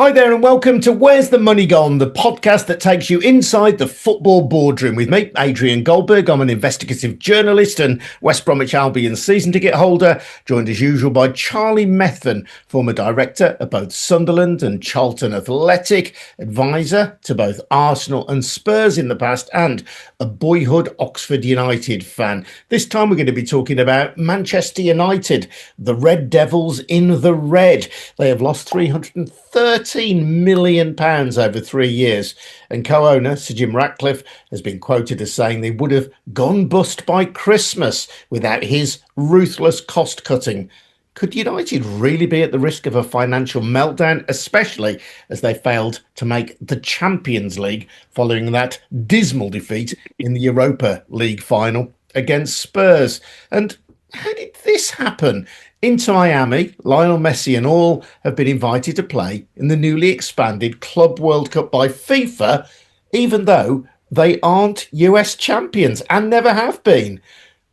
Hi there and welcome to Where's the Money Gone, the podcast that takes you inside the football boardroom with me, Adrian Goldberg. I'm an investigative journalist and West Bromwich Albion season ticket holder, joined as usual by Charlie Methven, former director of both Sunderland and Charlton Athletic, advisor to both Arsenal and Spurs in the past, and a boyhood Oxford United fan. This time we're going to be talking about Manchester United, the Red Devils in the red. They have lost £313 million over 3 years, and co-owner Sir Jim Ratcliffe has been quoted as saying they would have gone bust by Christmas without his ruthless cost cutting. Could United really be at the risk of a financial meltdown, especially as they failed to make the Champions League following that dismal defeat in the Europa League final against Spurs? And how did this happen? Inter Miami, Lionel Messi and all have been invited to play in the newly expanded Club World Cup by FIFA, even though they aren't US champions and never have been.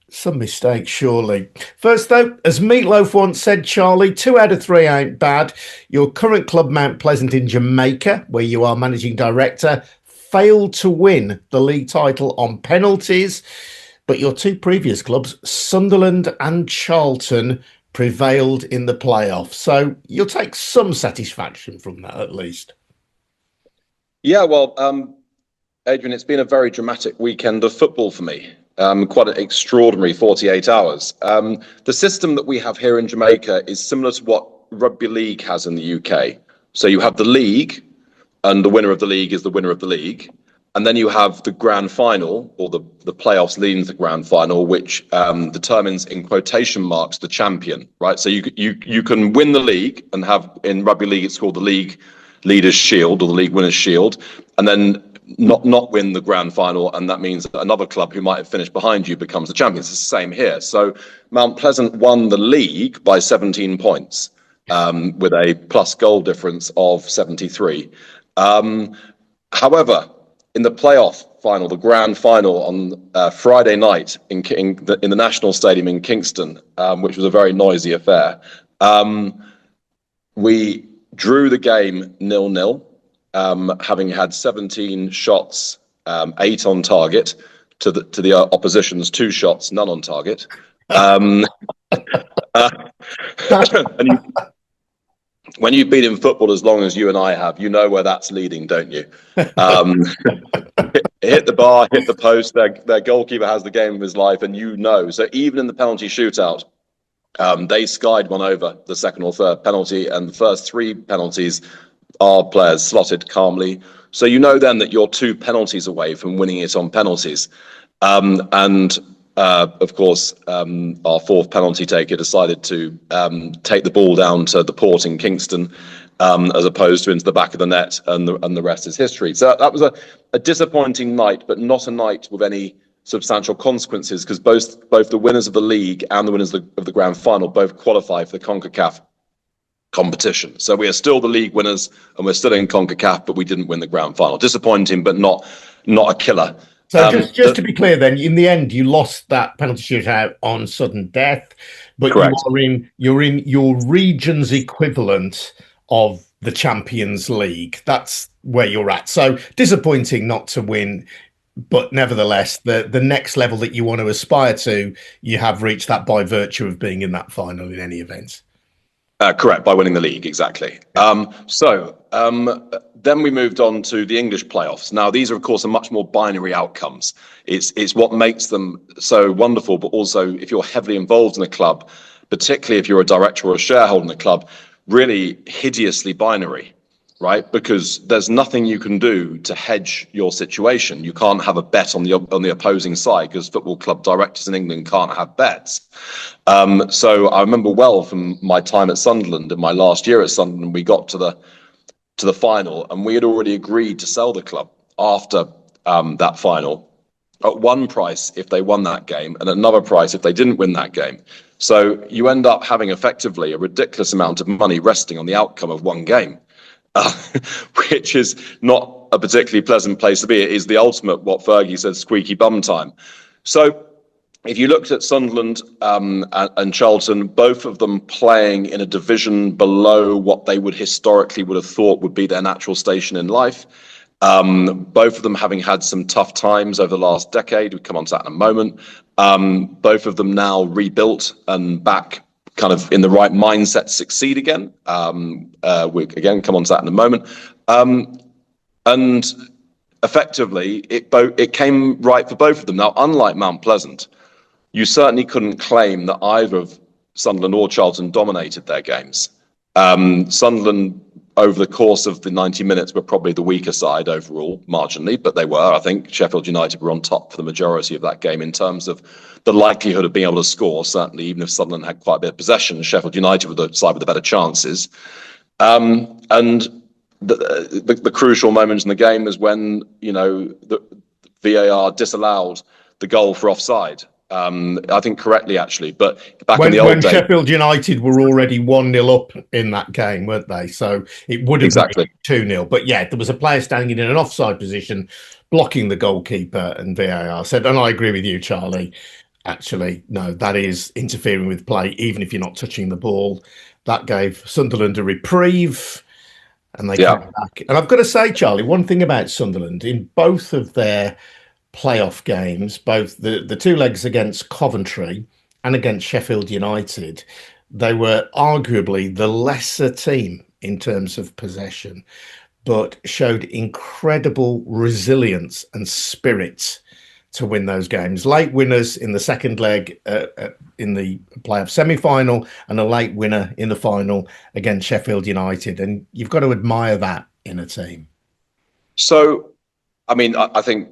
Some mistake, surely. First, though, as Meatloaf once said, Charlie, 2 out of 3 ain't bad. Your current club, Mount Pleasant in Jamaica, where you are managing director, failed to win the league title on penalties. But your 2 previous clubs, Sunderland and Charlton, prevailed in the playoffs. So you'll take some satisfaction from that, at least. Yeah, well, Adrian, it's been a very dramatic weekend of football for me. Quite an extraordinary 48 hours. The system that we have here in Jamaica is similar to what rugby league has in the UK. So you have the league, and the winner of the league is the winner of the league. And then you have the grand final, or the playoffs leading to the grand final, which determines, in quotation marks, the champion, right? So you can win the league and have, in rugby league, it's called the League Leaders' Shield or the League Winners' Shield, and then not win the grand final, and that means that another club who might have finished behind you becomes the champions. It's the same here. So Mount Pleasant won the league by 17 points with a plus goal difference of 73. However, in the playoff final, the grand final on Friday night in the National Stadium in Kingston, which was a very noisy affair, we drew the game 0-0. Having had 17 shots, 8 on target, to the opposition's 2 shots, none on target. And when you've been in football as long as you and I have, you know where that's leading, don't you? Hit the bar, hit the post, their goalkeeper has the game of his life, and you know. So even in the penalty shootout, they skied one over the second or third penalty, and the first 3 penalties, our players slotted calmly. So you know then that you're 2 penalties away from winning it on penalties. Of course, our 4th penalty taker decided to take the ball down to the port in Kingston, as opposed to into the back of the net, and the rest is history. So that was a disappointing night, but not a night with any substantial consequences, because both the winners of the league and the winners of the grand final both qualify for the CONCACAF competition. So we are still the league winners and we're still in CONCACAF, but we didn't win the grand final. Disappointing, but not a killer. So just to be clear then, in the end, you lost that penalty shootout on sudden death, but correct. You're in your region's equivalent of the Champions League. That's where you're at. So disappointing not to win, but nevertheless, the next level that you want to aspire to, you have reached that by virtue of being in that final in any event. Correct, by winning the league, exactly. Then we moved on to the English playoffs. Now, these are, of course, much more binary outcomes. It's what makes them so wonderful, but also if you're heavily involved in a club, particularly if you're a director or a shareholder in the club, really hideously binary, right? Because there's nothing you can do to hedge your situation. You can't have a bet on the opposing side, because football club directors in England can't have bets. So I remember well from my time at Sunderland, in my last year at Sunderland, we got to the final, and we had already agreed to sell the club after that final at one price if they won that game, and another price if they didn't win that game. So you end up having effectively a ridiculous amount of money resting on the outcome of one game. Which is not a particularly pleasant place to be. It is the ultimate, what Fergie said, squeaky bum time. So if you looked at Sunderland and Charlton, both of them playing in a division below what they would have thought would be their natural station in life. Both of them having had some tough times over the last decade. We'll come on to that in a moment. Both of them now rebuilt and back kind of in the right mindset to succeed again. We'll again come on to that in a moment. And effectively, it came right for both of them. Now, unlike Mount Pleasant, you certainly couldn't claim that either of Sunderland or Charlton dominated their games. Sunderland, over the course of the 90 minutes, were probably the weaker side overall, marginally, but they were. I think Sheffield United were on top for the majority of that game in terms of the likelihood of being able to score, certainly, even if Sunderland had quite a bit of possession. Sheffield United were the side with the better chances. And the crucial moment in the game was when, the VAR disallowed the goal for offside. I think correctly, actually, but back in the old days, Sheffield United were already 1-0 up in that game, weren't they? So it would have been 2-0. But yeah, there was a player standing in an offside position, blocking the goalkeeper, and VAR said, and I agree with you, Charlie, actually, no, that is interfering with play, even if you're not touching the ball. That gave Sunderland a reprieve, and they came back. And I've got to say, Charlie, one thing about Sunderland, in both of their playoff games, both the two legs against Coventry and against Sheffield United, they were arguably the lesser team in terms of possession, but showed incredible resilience and spirit to win those games. Late winners in the second leg in the playoff semi-final, and a late winner in the final against Sheffield United. And you've got to admire that in a team. So, I mean, I think,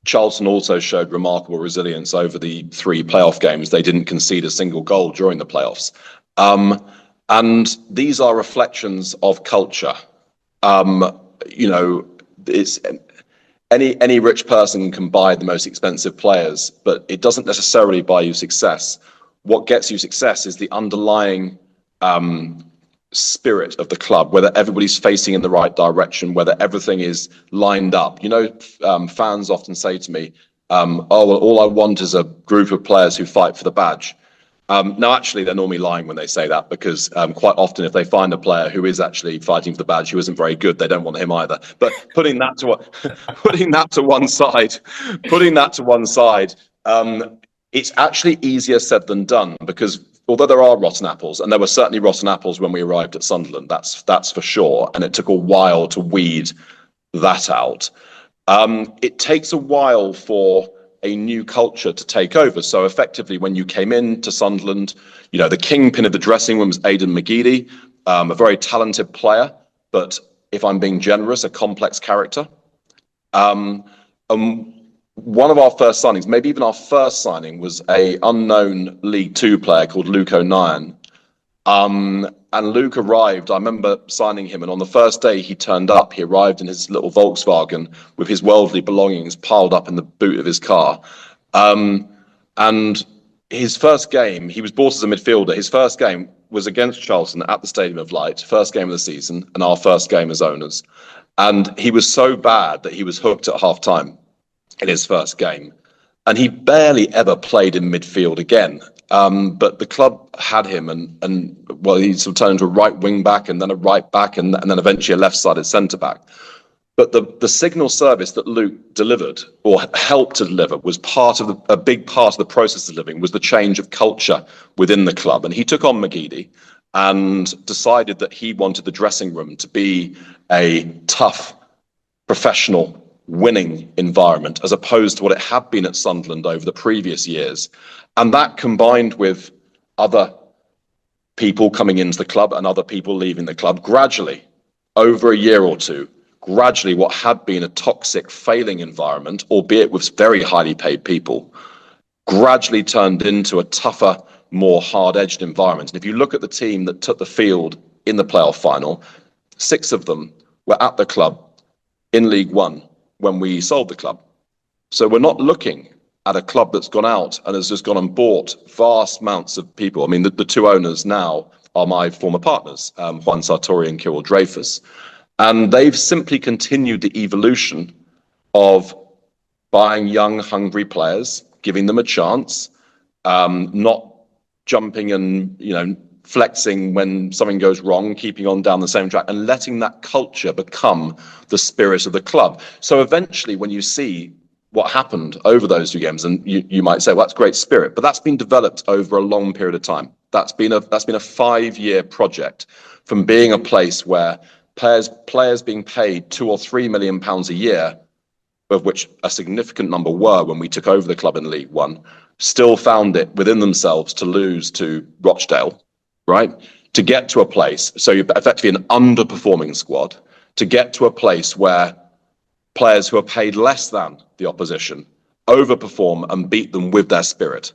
Charlton also showed remarkable resilience over the 3 playoff games. They didn't concede a single goal during the playoffs. And these are reflections of culture. It's any rich person can buy the most expensive players, but it doesn't necessarily buy you success. What gets you success is the underlying spirit of the club, whether everybody's facing in the right direction, whether everything is lined up. Fans often say to me, all I want is a group of players who fight for the badge. Now, actually, they're normally lying when they say that, because quite often if they find a player who is actually fighting for the badge, who isn't very good, they don't want him either. But putting that to one side, it's actually easier said than done, because although there are rotten apples, and there were certainly rotten apples when we arrived at Sunderland, that's for sure, and it took a while to weed that out. It takes a while for a new culture to take over. So effectively, when you came into Sunderland, the kingpin of the dressing room was Aidan McGeady, a very talented player, but if I'm being generous, a complex character. One of our first signings, maybe even our first signing, was a unknown League Two player called Luke O'Nien. And Luke arrived, I remember signing him, and on the first day he turned up, he arrived in his little Volkswagen with his worldly belongings piled up in the boot of his car. And his first game, he was bought as a midfielder. His first game was against Charlton at the Stadium of Light, first game of the season, and our first game as owners. And he was so bad that he was hooked at half time in his first game. And he barely ever played in midfield again. But the club had him, and he sort of turned into a right wing back, and then a right back, and then eventually a left-sided centre back. But the signal service that Luke delivered, or helped to deliver, was a big part of the process of living, was the change of culture within the club. And he took on McGeady and decided that he wanted the dressing room to be a tough, professional, winning environment, as opposed to what it had been at Sunderland over the previous years. And that, combined with other people coming into the club and other people leaving the club, gradually, over a year or two, what had been a toxic, failing environment, albeit with very highly paid people, gradually turned into a tougher, more hard-edged environment. And if you look at the team that took the field in the playoff final, 6 of them were at the club in League One when we sold the club. So we're not looking at a club that's gone out and has just gone and bought vast amounts of people. I mean, the 2 owners now are my former partners, Juan Sartori and Kirill Dreyfus. And they've simply continued the evolution of buying young, hungry players, giving them a chance, not jumping and, flexing when something goes wrong, keeping on down the same track, and letting that culture become the spirit of the club. So eventually, when you see what happened over those 2 games, and you might say, well, that's great spirit, but that's been developed over a long period of time. That's been a 5-year project, from being a place where players being paid £2 or £3 million a year, of which a significant number were when we took over the club in League One, still found it within themselves to lose to Rochdale, right? To get to a place, so you're effectively an underperforming squad, to get to a place where players who are paid less than the opposition overperform and beat them with their spirit.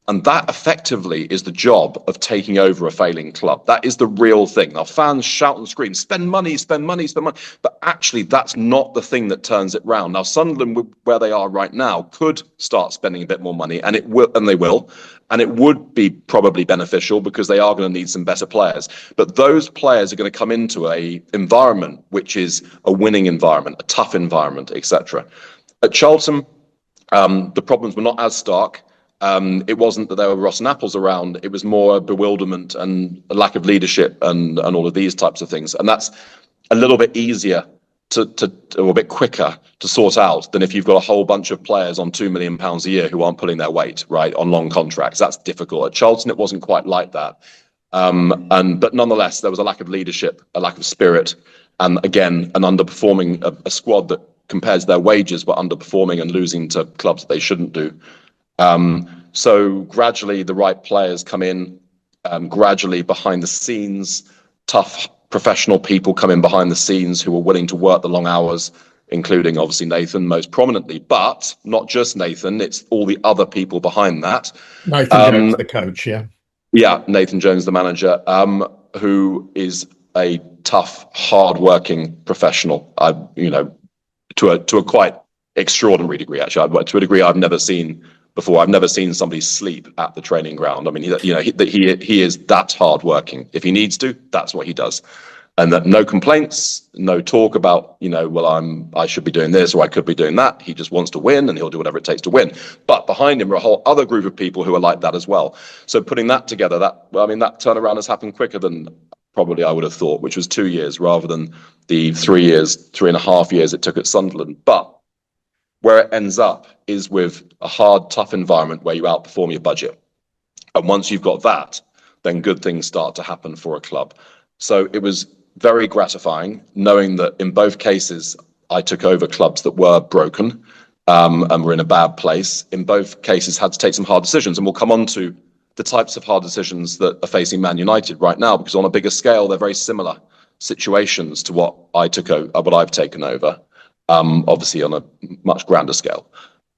And that effectively is the job of taking over a failing club. That is the real thing. Now, fans shout and scream, spend money, spend money, spend money. But actually, that's not the thing that turns it round. Now, Sunderland, where they are right now, could start spending a bit more money, and it will, and they will. And it would be probably beneficial because they are going to need some better players. But those players are going to come into a environment which is a winning environment, a tough environment, etc. At Charlton, the problems were not as stark. It wasn't that there were rotten apples around. It was more bewilderment and a lack of leadership and all of these types of things. And that's a little bit easier or a bit quicker to sort out than if you've got a whole bunch of players on £2 million a year who aren't pulling their weight, right, on long contracts. That's difficult. At Charlton, it wasn't quite like that. But nonetheless, there was a lack of leadership, a lack of spirit, and again, an underperforming, a squad that compares their wages were underperforming and losing to clubs that they shouldn't do. So gradually the right players come in, gradually behind the scenes, tough professional people come in behind the scenes who are willing to work the long hours, including obviously Nathan most prominently, but not just Nathan, it's all the other people behind that. Nathan Jones, the coach, yeah. Yeah, Nathan Jones, the manager, who is a tough, hard-working professional, to a quite extraordinary degree, actually, to a degree I've never seen before. I've never seen somebody sleep at the training ground. I mean, he is that hardworking. If he needs to, that's what he does. And that no complaints, no talk about, I should be doing this or I could be doing that. He just wants to win and he'll do whatever it takes to win. But behind him are a whole other group of people who are like that as well. So putting that together, that turnaround has happened quicker than probably I would have thought, which was 2 years rather than the 3.5 years it took at Sunderland. But where it ends up is with a hard, tough environment where you outperform your budget. And once you've got that, then good things start to happen for a club. So it was very gratifying knowing that in both cases, I took over clubs that were broken and were in a bad place. In both cases, had to take some hard decisions. And we'll come on to the types of hard decisions that are facing Man United right now, because on a bigger scale, they're very similar situations to what I've taken over. Obviously on a much grander scale.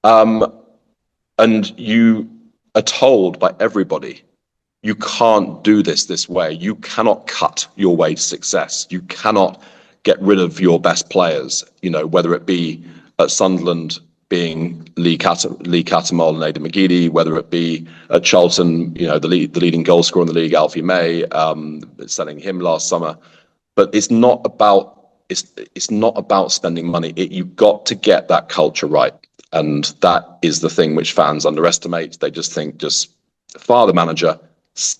And you are told by everybody, you can't do this way. You cannot cut your way to success. You cannot get rid of your best players, whether it be at Sunderland being Lee Cattermole and Aidan McGeady, whether it be at Charlton, the leading goal scorer in the league, Alfie May, selling him last summer. But it's not about spending money. You've got to get that culture right. And that is the thing which fans underestimate. They just think, just fire the manager,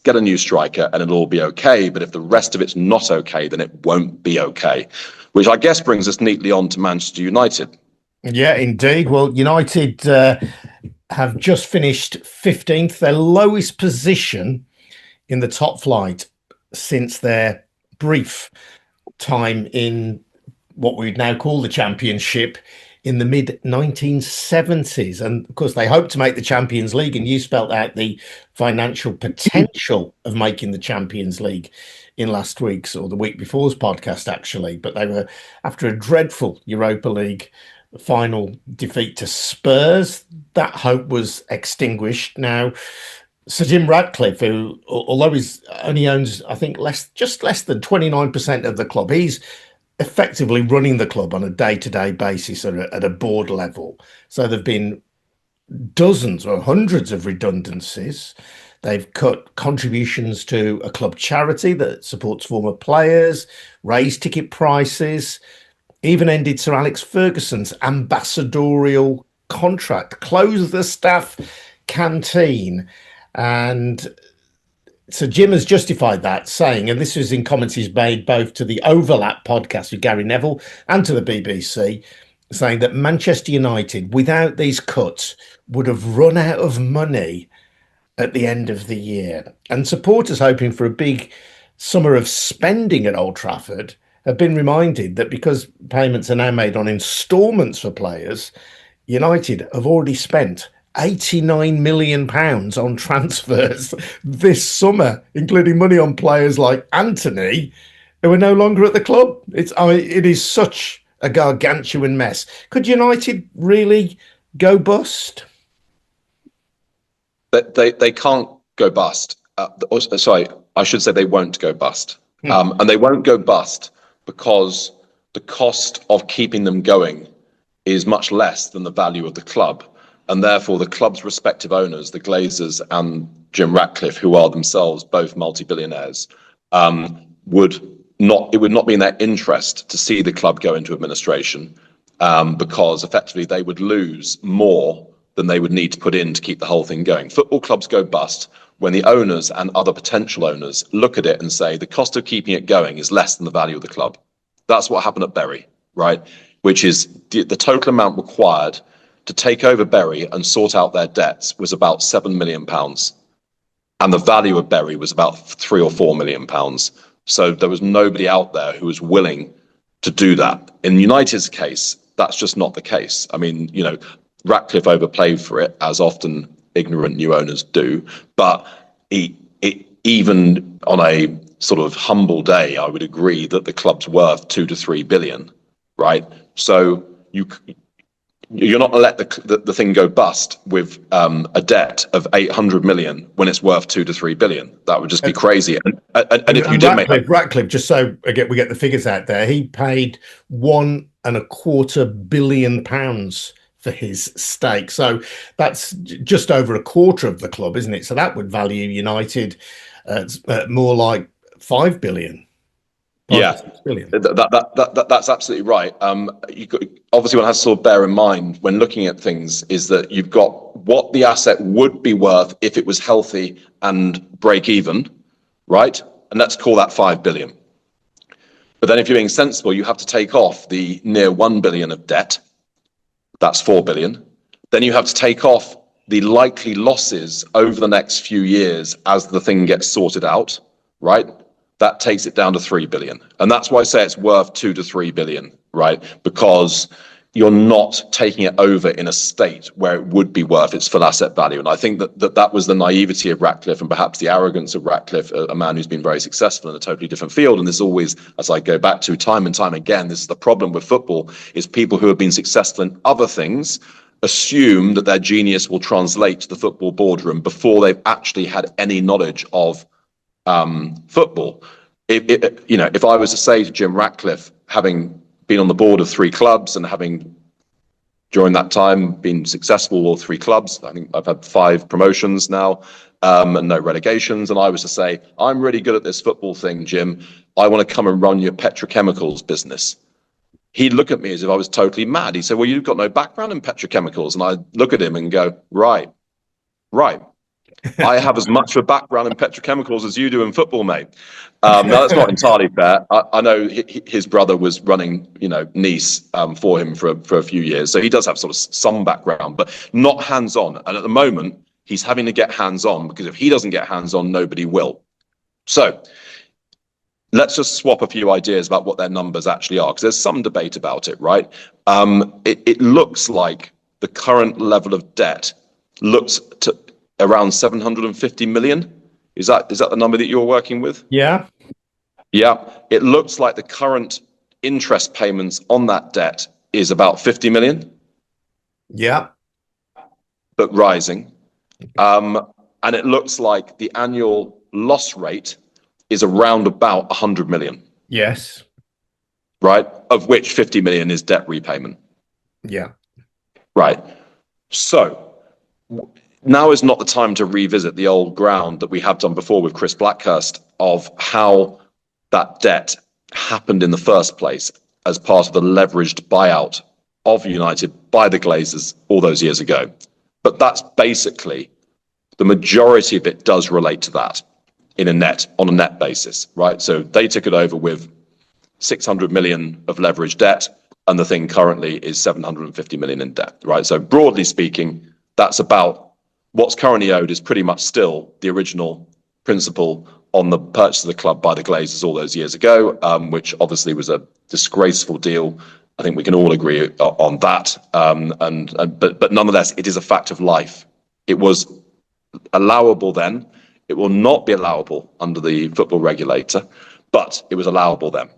get a new striker, and it'll all be okay. But if the rest of it's not okay, then it won't be okay. Which I guess brings us neatly on to Manchester United. Yeah, indeed. Well, United have just finished 15th, their lowest position in the top flight since their brief time in what we'd now call the Championship in the mid-1970s. And of course, they hoped to make the Champions League, and you spelt out the financial potential of making the Champions League in last week's or the week before's podcast, actually. But they were, after a dreadful Europa League final defeat to Spurs, that hope was extinguished. Now, Sir Jim Ratcliffe, who, although he's only owns, I think, just less than 29% of the club, he's effectively running the club on a day-to-day basis at a board level. So there've been dozens or hundreds of redundancies. They've cut contributions to a club charity that supports former players, raised ticket prices, even ended Sir Alex Ferguson's ambassadorial contract, close the staff canteen. And so Jim has justified that, saying, and this was in comments he's made both to the Overlap podcast with Gary Neville and to the BBC, saying that Manchester United, without these cuts, would have run out of money at the end of the year. And supporters hoping for a big summer of spending at Old Trafford have been reminded that because payments are now made on instalments for players, United have already spent £89 million on transfers this summer, including money on players like Anthony, who are no longer at the club. It is such a gargantuan mess. Could United really go bust? They can't go bust. Sorry, I should say they won't go bust. And they won't go bust because the cost of keeping them going is much less than the value of the club. And therefore, the club's respective owners, the Glazers and Jim Ratcliffe, who are themselves both multi-billionaires, would not be in their interest to see the club go into administration, because effectively they would lose more than they would need to put in to keep the whole thing going. Football clubs go bust when the owners and other potential owners look at it and say the cost of keeping it going is less than the value of the club. That's what happened at Bury, right? Which is the total amount required to take over Bury and sort out their debts was about £7 million. And the value of Bury was about £3 or £4 million. So there was nobody out there who was willing to do that. In United's case, that's just not the case. I mean, Ratcliffe overplayed for it, as often ignorant new owners do. But even on a sort of humble day, I would agree that the club's worth 2 to 3 billion, right? So you're not going to let the thing go bust with a debt of 800 million when it's worth 2 to 3 billion. That would just be crazy. And if you did Ratcliffe, just so again we get the figures out there, he paid £1.25 billion for his stake. So that's just over a quarter of the club, isn't it? So that would value United more like 5 billion. Yeah, that's absolutely right. Obviously, one has to sort of bear in mind when looking at things is that you've got what the asset would be worth if it was healthy and break even, right? And let's call that 5 billion. But then if you're being sensible, you have to take off the near 1 billion of debt. That's 4 billion. Then you have to take off the likely losses over the next few years as the thing gets sorted out, right? That takes it down to 3 billion. And that's why I say it's worth 2 to 3 billion, right? Because you're not taking it over in a state where it would be worth its full asset value. And I think that was the naivety of Ratcliffe and perhaps the arrogance of Ratcliffe, a man who's been very successful in a totally different field. And this always, as I go back to time and time again, this is the problem with football, is people who have been successful in other things assume that their genius will translate to the football boardroom before they've actually had any knowledge of football. If I was to say to Jim Ratcliffe, having been on the board of 3 clubs and having during that time been successful with all 3 clubs, I think I've had 5 promotions now and no relegations, and I was to say, I'm really good at this football thing, Jim, I want to come and run your petrochemicals business. He'd look at me as if I was totally mad. He'd say, well, you've got no background in petrochemicals. And I'd look at him and go, right. I have as much of a background in petrochemicals as you do in football, mate. Now, that's not entirely fair. I know his brother was running, Nice for him for a few years. So he does have sort of some background, but not hands-on. And at the moment, he's having to get hands-on because if he doesn't get hands-on, nobody will. So let's just swap a few ideas about what their numbers actually are, because there's some debate about it, right? It looks like the current level of debt looks to around 750 million. Is that the number that you're working with? Yeah. It looks like the current interest payments on that debt is about 50 million. Yeah. But rising. And it looks like the annual loss rate is around about 100 million. Yes. Right? Of which 50 million is debt repayment. Yeah. Right. So now is not the time to revisit the old ground that we have done before with Chris Blackhurst of how that debt happened in the first place as part of the leveraged buyout of United by the Glazers all those years ago. But that's basically, the majority of it does relate to that on a net basis, right? So they took it over with 600 million of leverage debt, and the thing currently is 750 million in debt, right? So broadly speaking, that's about what's currently owed is pretty much still the original principal on the purchase of the club by the Glazers all those years ago, which obviously was a disgraceful deal. I think we can all agree on that. But nonetheless, it is a fact of life. It was allowable then. It will not be allowable under the football regulator, but it was allowable then.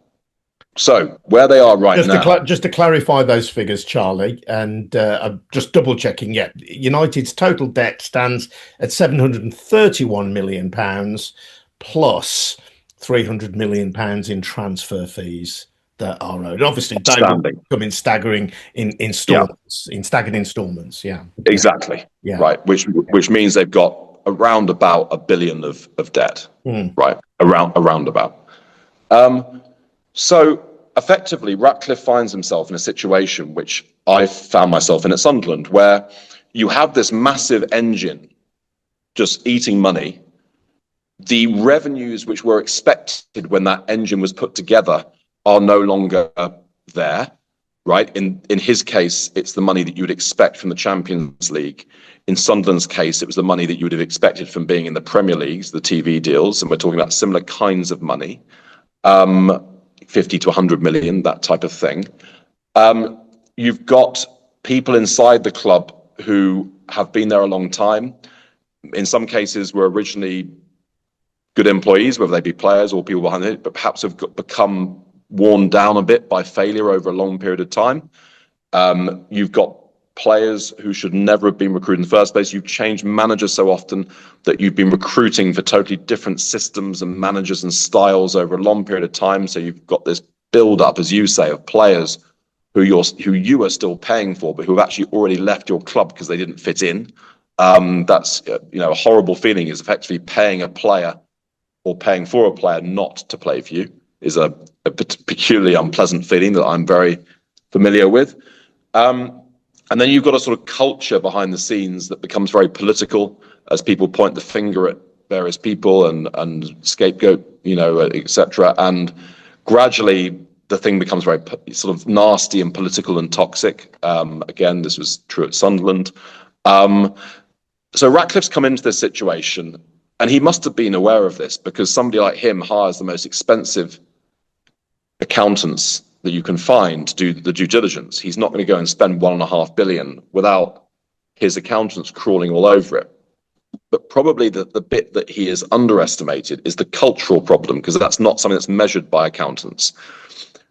So where they are right now, just to clarify those figures, Charlie, and I'm just double checking. Yeah, United's total debt stands at £731 million plus £300 million in transfer fees that are owed. Obviously, they will come in staggering in staggered installments. Yeah, exactly. Yeah, right. Which means they've got around about £1 billion of debt. Right, around about. So effectively, Ratcliffe finds himself in a situation which I found myself in at Sunderland, where you have this massive engine just eating money. The revenues which were expected when that engine was put together are no longer there, right? In his case, it's the money that you would expect from the Champions League. In Sunderland's case, it was the money that you would have expected from being in the Premier Leagues, the TV deals, and we're talking about similar kinds of money. 50 to 100 million, that type of thing. You've got people inside the club who have been there a long time. In some cases, were originally good employees, whether they be players or people behind it, but perhaps have become worn down a bit by failure over a long period of time. You've got players who should never have been recruited in the first place. You've changed managers so often that you've been recruiting for totally different systems and managers and styles over a long period of time. So you've got this build-up, as you say, of players who you are still paying for, but who have actually already left your club because they didn't fit in. That's a horrible feeling, is effectively paying a player or paying for a player not to play for you is a peculiarly unpleasant feeling that I'm very familiar with. And then you've got a sort of culture behind the scenes that becomes very political as people point the finger at various people and scapegoat, etc. And gradually the thing becomes very sort of nasty and political and toxic. Again, this was true at Sunderland. So Ratcliffe's come into this situation, and he must have been aware of this, because somebody like him hires the most expensive accountants that you can find to do the due diligence. He's not going to go and spend £1.5 billion without his accountants crawling all over it. But probably the bit that he has underestimated is the cultural problem, because that's not something that's measured by accountants.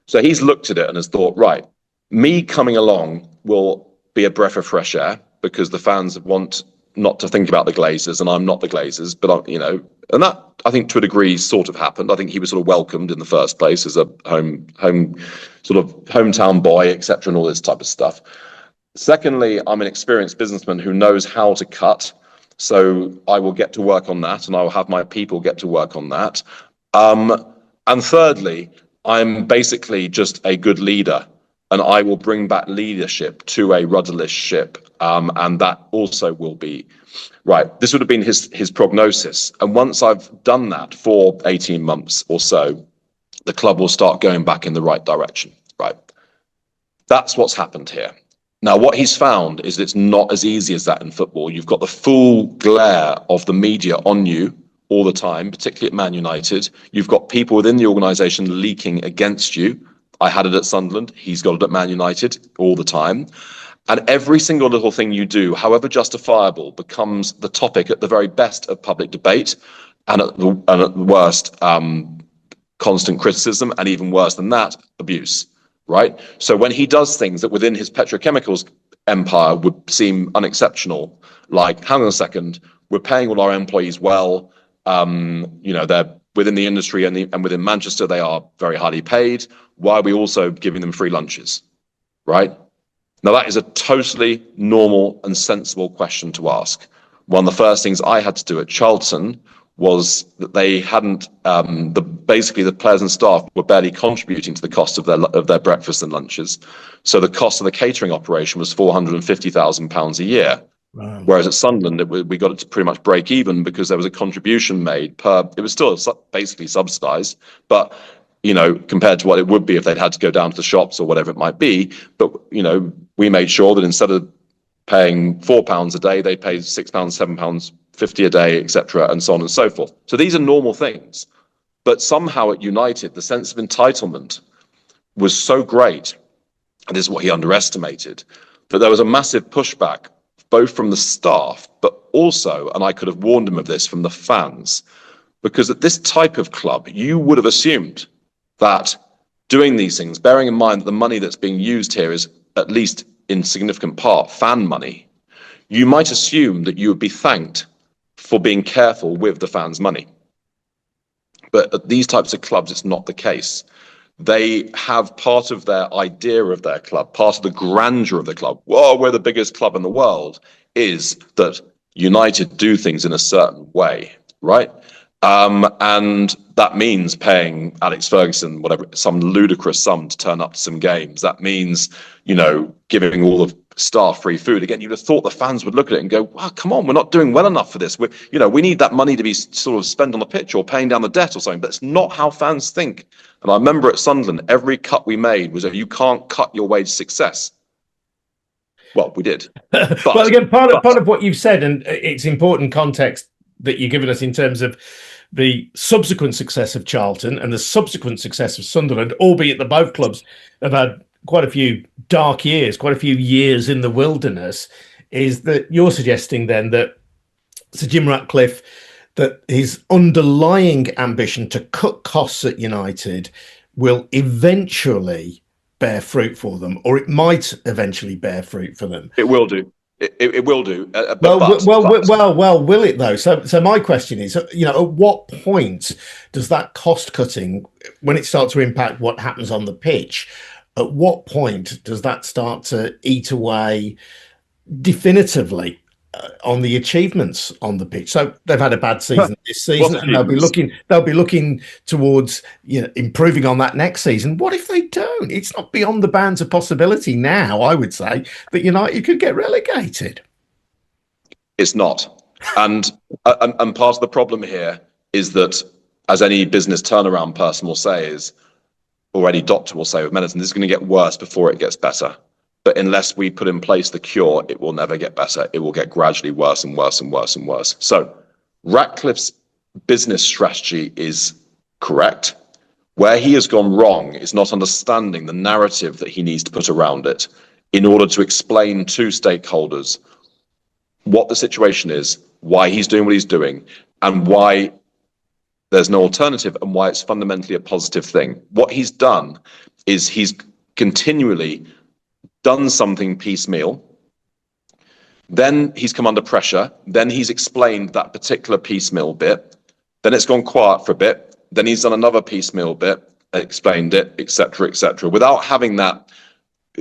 So he's looked at it and has thought, right, me coming along will be a breath of fresh air, because the fans want not to think about the Glazers, and I'm not the Glazers, but and that, I think, to a degree sort of happened. I think he was sort of welcomed in the first place as a home sort of hometown boy, etc., and all this type of stuff. Secondly, I'm an experienced businessman who knows how to cut, so I will get to work on that, and I will have my people get to work on that. And thirdly, I'm basically just a good leader, and I will bring back leadership to a rudderless ship. And that also will be right. This would have been his prognosis. And once I've done that for 18 months or so, the club will start going back in the right direction. Right. That's what's happened here. Now, what he's found is it's not as easy as that in football. You've got the full glare of the media on you all the time, particularly at Man United. You've got people within the organisation leaking against you. I had it at Sunderland. He's got it at Man United all the time. And every single little thing you do, however justifiable, becomes the topic at the very best of public debate, and at the worst, constant criticism, and even worse than that, abuse, right? So when he does things that within his petrochemicals empire would seem unexceptional, like, hang on a second, we're paying all our employees well, they're within the industry, and within Manchester, they are very highly paid. Why are we also giving them free lunches, right? Now, that is a totally normal and sensible question to ask. One of the first things I had to do at Charlton was that they hadn't, basically the players and staff were barely contributing to the cost of their breakfast and lunches. So the cost of the catering operation was £450,000 a year. Wow. Whereas at Sunderland, we got it to pretty much break even because there was a contribution made per, it was still basically subsidized, but, compared to what it would be if they'd had to go down to the shops or whatever it might be. But, we made sure that instead of paying £4 a day, they paid £6, £7.50 a day, etc., and so on and so forth. So these are normal things. But somehow at United, the sense of entitlement was so great, and this is what he underestimated, that there was a massive pushback, both from the staff, but also, and I could have warned him of this, from the fans, because at this type of club, you would have assumed that doing these things, bearing in mind that the money that's being used here is at least in significant part fan money, you might assume that you would be thanked for being careful with the fans' money. But at these types of clubs, it's not the case. They have part of their idea of their club, part of the grandeur of the club. Whoa, we're the biggest club in the world, is that United do things in a certain way, right? And that means paying Alex Ferguson, whatever, some ludicrous sum to turn up to some games. That means, giving all the staff free food. Again, you'd have thought the fans would look at it and go, wow, come on, we're not doing well enough for this. We need that money to be sort of spent on the pitch or paying down the debt or something. But it's not how fans think. And I remember at Sunderland, every cut we made was that you can't cut your way to success. Well, we did. But, well, again, part of what you've said, and it's important context that you've given us in terms of the subsequent success of Charlton and the subsequent success of Sunderland, albeit that both clubs have had quite a few dark years, quite a few years in the wilderness, is that you're suggesting then that Sir Jim Ratcliffe, that his underlying ambition to cut costs at United will eventually bear fruit for them, or it might eventually bear fruit for them. It will do. It will do. Well, will it though? So my question is, at what point does that cost cutting, when it starts to impact what happens on the pitch, at what point does that start to eat away definitively on the achievements on the pitch? So they've had a bad season this season, and they'll be looking towards improving on that next season. What if they don't? It's not beyond the bounds of possibility now, I would say, that United could get relegated. It's not, and part of the problem here is that, as any business turnaround person will say, or any doctor will say with medicine, this is going to get worse before it gets better. But unless we put in place the cure, it will never get better. It will get gradually worse and worse and worse and worse. So Ratcliffe's business strategy is correct. Where he has gone wrong is not understanding the narrative that he needs to put around it in order to explain to stakeholders what the situation is, why he's doing what he's doing, and why there's no alternative, and why it's fundamentally a positive thing. What he's done is he's continually done something piecemeal, then he's come under pressure, then he's explained that particular piecemeal bit, then it's gone quiet for a bit, then he's done another piecemeal bit, explained it, etc., without having that.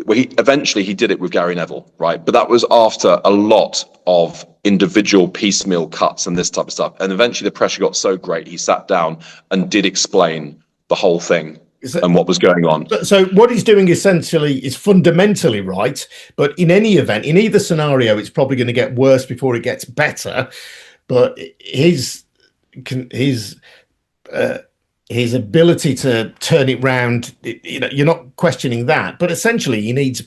Well, eventually he did it with Gary Neville, right? But that was after a lot of individual piecemeal cuts and this type of stuff. And eventually the pressure got so great, he sat down and did explain the whole thing and what was going on. So what he's doing essentially is fundamentally right, but in any event, in either scenario, it's probably going to get worse before it gets better. But his ability to turn it round, you're not questioning that, but essentially he needs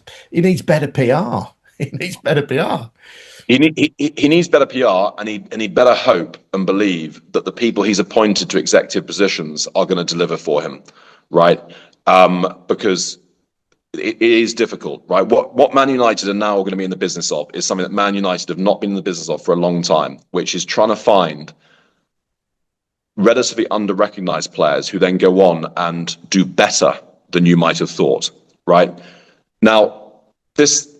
better PR. He needs better PR. He needs better PR, and he better hope and believe that the people he's appointed to executive positions are going to deliver for him, right? Because it is difficult, right? What Man United are now going to be in the business of is something that Man United have not been in the business of for a long time, which is trying to find relatively under-recognized players who then go on and do better than you might have thought, right? Now, this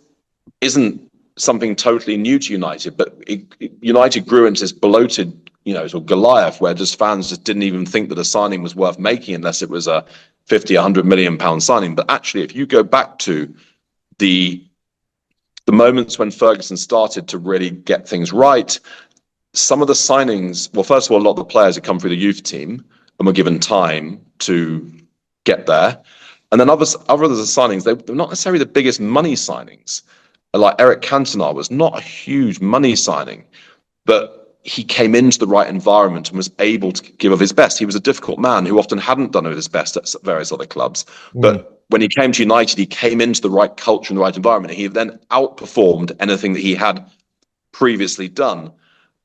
isn't something totally new to United, but United grew into this bloated, sort of Goliath, where fans just didn't even think that a signing was worth making unless it was a 50, 100 million pound signing. But actually, if you go back to the moments when Ferguson started to really get things right, some of the signings, well, first of all, a lot of the players had come through the youth team and were given time to get there. And then others of the signings, they're not necessarily the biggest money signings. Like Eric Cantona was not a huge money signing, but he came into the right environment and was able to give of his best. He was a difficult man who often hadn't done of his best at various other clubs. But when he came to United, he came into the right culture and the right environment. He then outperformed anything that he had previously done.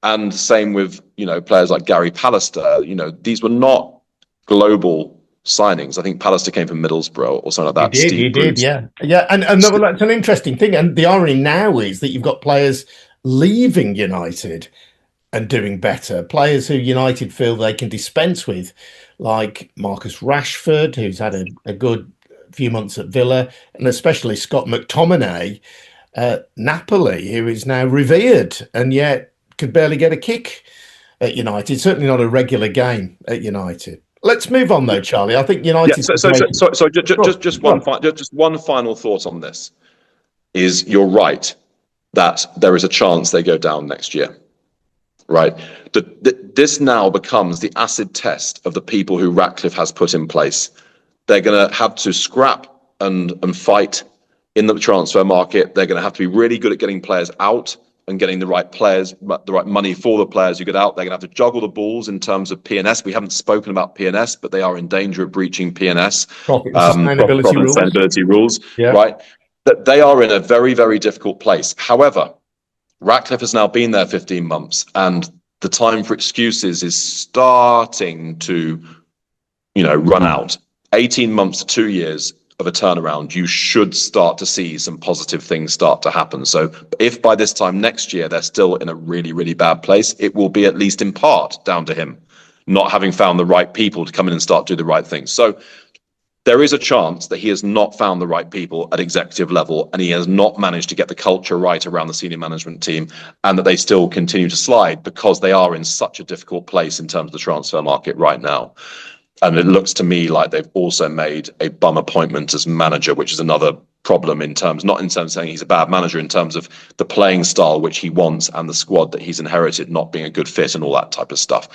And same with, players like Gary Pallister. These were not global signings. I think Pallister came from Middlesbrough or something like that. He did, yeah. And that's an interesting thing. And the irony now is that you've got players leaving United and doing better. Players who United feel they can dispense with, like Marcus Rashford, who's had a good few months at Villa, and especially Scott McTominay at Napoli, who is now revered and yet could barely get a kick at United. Certainly not a regular game at United. Let's move on though, Charlie. I think United. Just one final thought on this is you're right that there is a chance they go down next year, right? This now becomes the acid test of the people who Ratcliffe has put in place. They're going to have to scrap and fight in the transfer market. They're going to have to be really good at getting players out and getting the right players, the right money for the players who get out. They're going to have to juggle the balls in terms of P&S. We haven't spoken about P&S, but they are in danger of breaching P&S. Profit sustainability rules, right? That they are in a very, very difficult place. However, Ratcliffe has now been there 15 months and the time for excuses is starting to, run out. 18 months to 2 years of a turnaround, you should start to see some positive things start to happen. So if by this time next year they're still in a really, really bad place, it will be at least in part down to him not having found the right people to come in and start do the right things. So there is a chance that he has not found the right people at executive level and he has not managed to get the culture right around the senior management team, and that they still continue to slide because they are in such a difficult place in terms of the transfer market right now. And it looks to me like they've also made a bum appointment as manager, which is another problem in terms, not in terms of saying he's a bad manager, in terms of the playing style which he wants and the squad that he's inherited not being a good fit and all that type of stuff.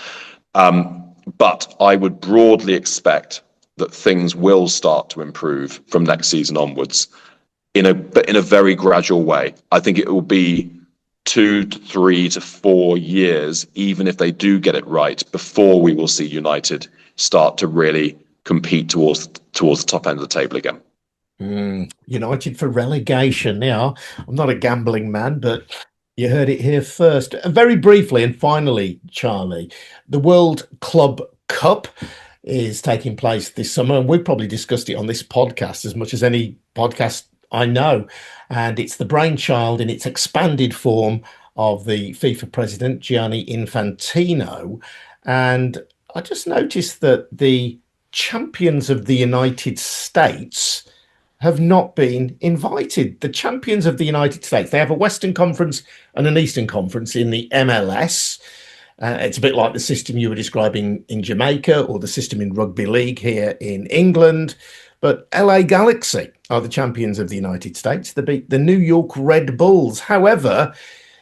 But I would broadly expect that things will start to improve from next season onwards in a very gradual way. I think it will be 2 to 3 to 4 years, even if they do get it right, before we will see United start to really compete towards the top end of the table again. United for relegation. Now, I'm not a gambling man, but you heard it here first. And very briefly and finally, Charlie, the World Club Cup is taking place this summer, and we've probably discussed it on this podcast as much as any podcast I know. And it's the brainchild in its expanded form of the FIFA president, Gianni Infantino. And I just noticed that the champions of the United States have not been invited. The champions of the United States, they have a Western Conference and an Eastern Conference in the MLS. It's a bit like the system you were describing in Jamaica or the system in rugby league here in England. But LA Galaxy are the champions of the United States. They beat the New York Red Bulls. However,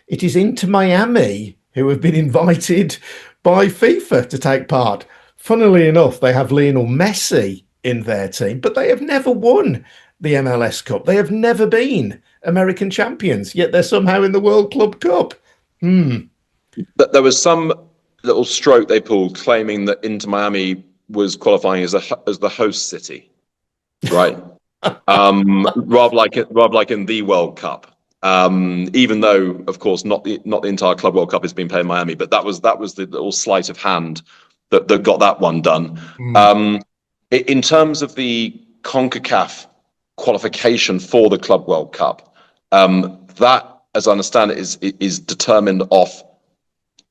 it is Inter Miami who have been invited by FIFA to take part. Funnily enough, they have Lionel Messi in their team, but they have never won the MLS Cup. They have never been American champions, yet they're somehow in the World Club Cup. There was some little stroke they pulled claiming that Inter Miami was qualifying as the host city, right? rather like in the World Cup. Even though, of course, not the entire Club World Cup is being played in Miami, but that was the little sleight of hand that got that one done. In terms of the CONCACAF qualification for the Club World Cup, that, as I understand it, is determined off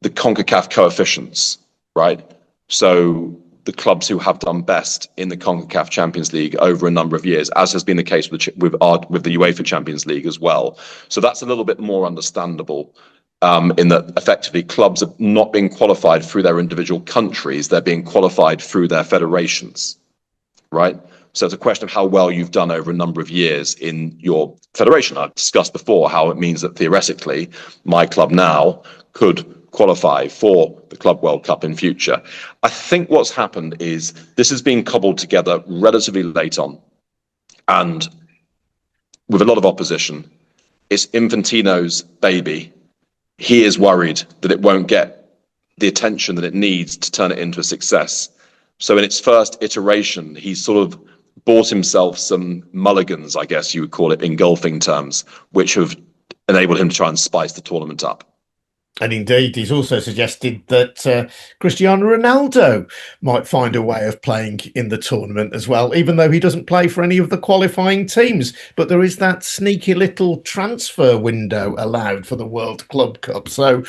the CONCACAF coefficients, right? So the clubs who have done best in the CONCACAF Champions League over a number of years, as has been the case with the UEFA Champions League as well. So that's a little bit more understandable, in that effectively clubs are not being qualified through their individual countries, they're being qualified through their federations, right? So it's a question of how well you've done over a number of years in your federation. I've discussed before how it means that theoretically my club now could qualify for the Club World Cup in future. I think what's happened is this has been cobbled together relatively late on and with a lot of opposition. It's Infantino's baby. He is worried that it won't get the attention that it needs to turn it into a success. So in its first iteration, he's sort of bought himself some mulligans, I guess you would call it in golfing terms, which have enabled him to try and spice the tournament up. And indeed, he's also suggested that Cristiano Ronaldo might find a way of playing in the tournament as well, even though he doesn't play for any of the qualifying teams. But there is that sneaky little transfer window allowed for the World Club Cup. So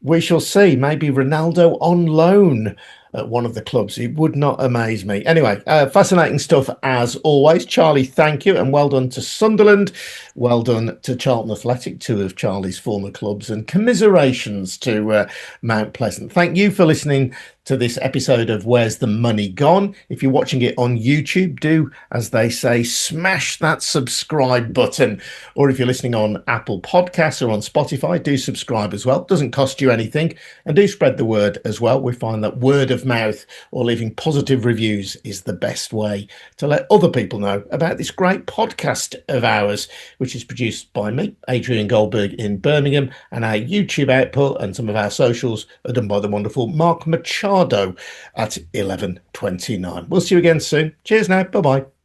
we shall see. Maybe Ronaldo on loan at one of the clubs. It would not amaze me. Anyway, fascinating stuff as always. Charlie, thank you, and well done to Sunderland. Well done to Charlton Athletic, two of Charlie's former clubs, and commiserations to Mount Pleasant. Thank you for listening to this episode of Where's the Money Gone? If you're watching it on YouTube, do, as they say, smash that subscribe button. Or if you're listening on Apple Podcasts or on Spotify, do subscribe as well. Doesn't cost you anything. And do spread the word as well. We find that word of mouth or leaving positive reviews is the best way to let other people know about this great podcast of ours, which is produced by me, Adrian Goldberg in Birmingham, and our YouTube output and some of our socials are done by the wonderful Mark Machado at 11:29. We'll see you again soon. Cheers now. Bye-bye.